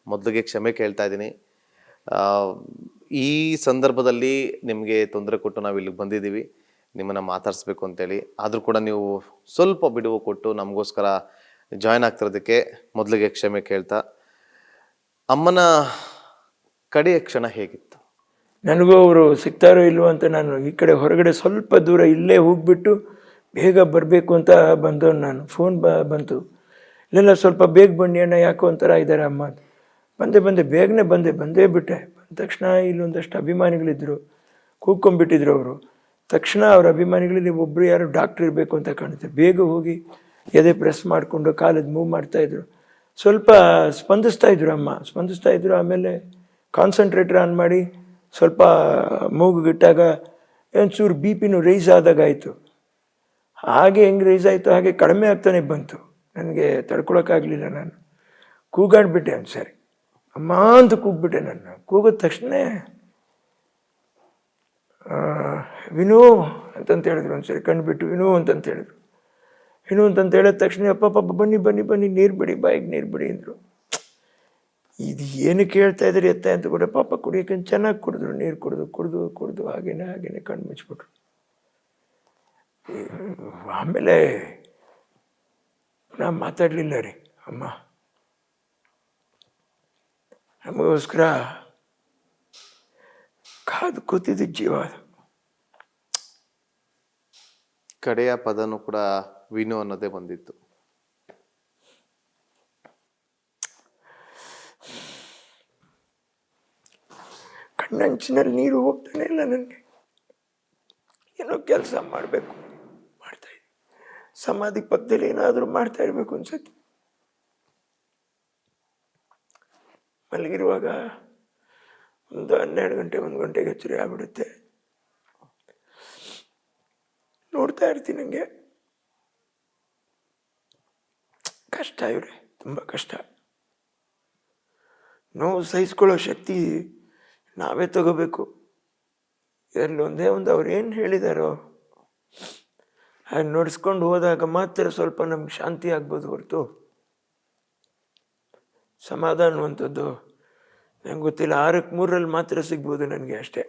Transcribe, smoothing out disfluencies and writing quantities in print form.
ಮೊದಲಿಗೆ ಕ್ಷಮೆ ಕೇಳ್ತಾ ಇದ್ದೀನಿ. ಈ ಸಂದರ್ಭದಲ್ಲಿ ನಿಮಗೆ ತೊಂದರೆ ಕೊಟ್ಟು ನಾವು ಇಲ್ಲಿಗೆ ಬಂದಿದ್ದೀವಿ ನಿಮ್ಮನ್ನು ಮಾತಾಡಿಸ್ಬೇಕು ಅಂತೇಳಿ. ಆದರೂ ಕೂಡ ನೀವು ಸ್ವಲ್ಪ ಬಿಡುವು ಕೊಟ್ಟು ನಮಗೋಸ್ಕರ ಜಾಯ್ನ್ ಆಗ್ತಿರೋದಕ್ಕೆ ಮೊದಲಿಗೆ ಕ್ಷಮೆ ಕೇಳ್ತಾ, ಅಮ್ಮನ ಕಡೆಯ ಕ್ಷಣ ಹೇಗಿತ್ತು? ನನಗೂ ಅವರು ಸಿಗ್ತಾರೋ ಇಲ್ವೋ ಅಂತ ನಾನು ಈ ಕಡೆ ಹೊರಗಡೆ ಸ್ವಲ್ಪ ದೂರ ಇಲ್ಲೇ ಹೋಗ್ಬಿಟ್ಟು ಬೇಗ ಬರಬೇಕು ಅಂತ ಬಂದವನು ನಾನು. ಫೋನ್ ಬಂತು, ಇಲ್ಲೆಲ್ಲ ಸ್ವಲ್ಪ ಬೇಗ ಬನ್ನಿ ಅಣ್ಣ, ಯಾಕೋ ಒಂಥರ ಇದ್ದಾರೆ ಅಮ್ಮ. ಬೇಗನೆ ಬಂದೇ ಬಿಟ್ಟೆ. ಬಂದ ತಕ್ಷಣ ಇಲ್ಲೊಂದಷ್ಟು ಅಭಿಮಾನಿಗಳಿದ್ದರು, ಕೂಗ್ಕೊಂಡ್ಬಿಟ್ಟಿದ್ರು ಅವರು. ತಕ್ಷಣ ಅವ್ರ ಅಭಿಮಾನಿಗಳಲ್ಲಿ ಒಬ್ಬರು ಯಾರು ಡಾಕ್ಟ್ರ್ ಇರಬೇಕು ಅಂತ ಕಾಣುತ್ತೆ. ಬೇಗ ಹೋಗಿ ಎದೆ ಪ್ರೆಸ್ ಮಾಡಿಕೊಂಡು ಕಾಲದ್ದು ಮೂವ್ ಮಾಡ್ತಾಯಿದ್ರು. ಸ್ವಲ್ಪ ಸ್ಪಂದಿಸ್ತಾಯಿದ್ರು ಅಮ್ಮ, ಸ್ಪಂದಿಸ್ತಾಯಿದ್ರು. ಆಮೇಲೆ ಕಾನ್ಸಂಟ್ರೇಟರ್ ಆನ್ ಮಾಡಿ ಸ್ವಲ್ಪ ಮೂಗುಗಿಟ್ಟಾಗ ಒಂಚೂರು ಬಿ ಪಿನೂ ರೈಸ್ ಆದಾಗ ಆಯಿತು. ಹಾಗೆ ಹೆಂಗೆ ರೈಸ್ ಆಯಿತು ಹಾಗೆ ಕಡಿಮೆ ಆಗ್ತಾನೆ ಬಂತು. ನನಗೆ ತಡ್ಕೊಳಕ್ಕಾಗಲಿಲ್ಲ. ನಾನು ಕೂಗಾಡ್ಬಿಟ್ಟೆ ಒಂದು ಸರಿ, ಅಮ್ಮ ಅಂತ ಕೂಗ್ಬಿಟ್ಟೆ. ನಾನು ಕೂಗಿದ ತಕ್ಷಣ ವಿನು ಅಂತಂತ ಹೇಳಿದ್ರು. ಒಂದು ಸರಿ ಕಂಡುಬಿಟ್ಟು ವಿನು ಅಂತಂತ ಹೇಳಿದ್ರು. ವಿನು ಅಂತಂತ ಹೇಳಿದ ತಕ್ಷಣ ಅಪ್ಪ ಬನ್ನಿ ನೀರು ಬಿಡಿ, ಬಾಯಿಗೆ ನೀರು ಬಿಡಿ ಅಂದರು. ಇದು ಏನು ಕೇಳ್ತಾ ಇದ್ರಿ ಎತ್ತ ಅಂತ ಕೂಡ ಪಾಪ ಕುಡಿಯೋಕೆ ಚೆನ್ನಾಗಿ ಕುಡಿದ್ರು. ನೀರು ಕುಡಿದು ಹಾಗೇನೆ ಕಣ್ಣು ಮುಚ್ಚಿಬಿಟ್ರು. ಆಮೇಲೆ ನಾ ಮಾತಾಡಲಿಲ್ಲ ರೀ. ಅಮ್ಮ ನಮಗೋಸ್ಕರ ಕಾದು ಕೂತಿದ್ದ ಜೀವ ಅದು. ಕಡೆಯ ಪದನೂ ಕೂಡ ವಿನು ಅನ್ನೋದೇ ಬಂದಿತ್ತು. ಕಣ್ಣಂಚಿನಲ್ಲಿ ನೀರು ಹೋಗ್ತಾನೆ ಇಲ್ಲ ನನಗೆ. ಏನೋ ಕೆಲಸ ಮಾಡಬೇಕು, ಮಾಡ್ತಾಯಿದ್ದೆ. ಸಮಾಧಿ ಪಕ್ಕದಲ್ಲಿ ಏನಾದರೂ ಮಾಡ್ತಾ ಇರಬೇಕು ಅನ್ಸುತ್ತೆ. ಮಲಗಿರುವಾಗ ಒಂದು 12 ಗಂಟೆ 1 ಗಂಟೆಗೆ ಎಚ್ಚರಿ ಆಗ್ಬಿಡುತ್ತೆ. ನೋಡ್ತಾ ಇರ್ತೀನಿ. ನನಗೆ ಕಷ್ಟ ಇವ್ರೆ, ತುಂಬ ಕಷ್ಟ. ನೋವು ಸಹಿಸ್ಕೊಳ್ಳೋ ಶಕ್ತಿ ನಾವೇ ತಗೋಬೇಕು. ಒಂದೇ ಒಂದು ಅವ್ರು ಏನು ಹೇಳಿದಾರೋ ಹಾಗೆ ನೋಡಿಸ್ಕೊಂಡು ಹೋದಾಗ ಮಾತ್ರ ಸ್ವಲ್ಪ ನಮ್ಗೆ ಶಾಂತಿ ಆಗ್ಬೋದು ಹೊರತು ಸಮಾಧಾನ ಅನ್ನುವಂಥದ್ದು ನಂಗೆ ಗೊತ್ತಿಲ್ಲ. 6ಕ್ಕೆ 3ರಲ್ಲಿ ಮಾತ್ರ ಸಿಗ್ಬೋದು ನನಗೆ ಅಷ್ಟೇ.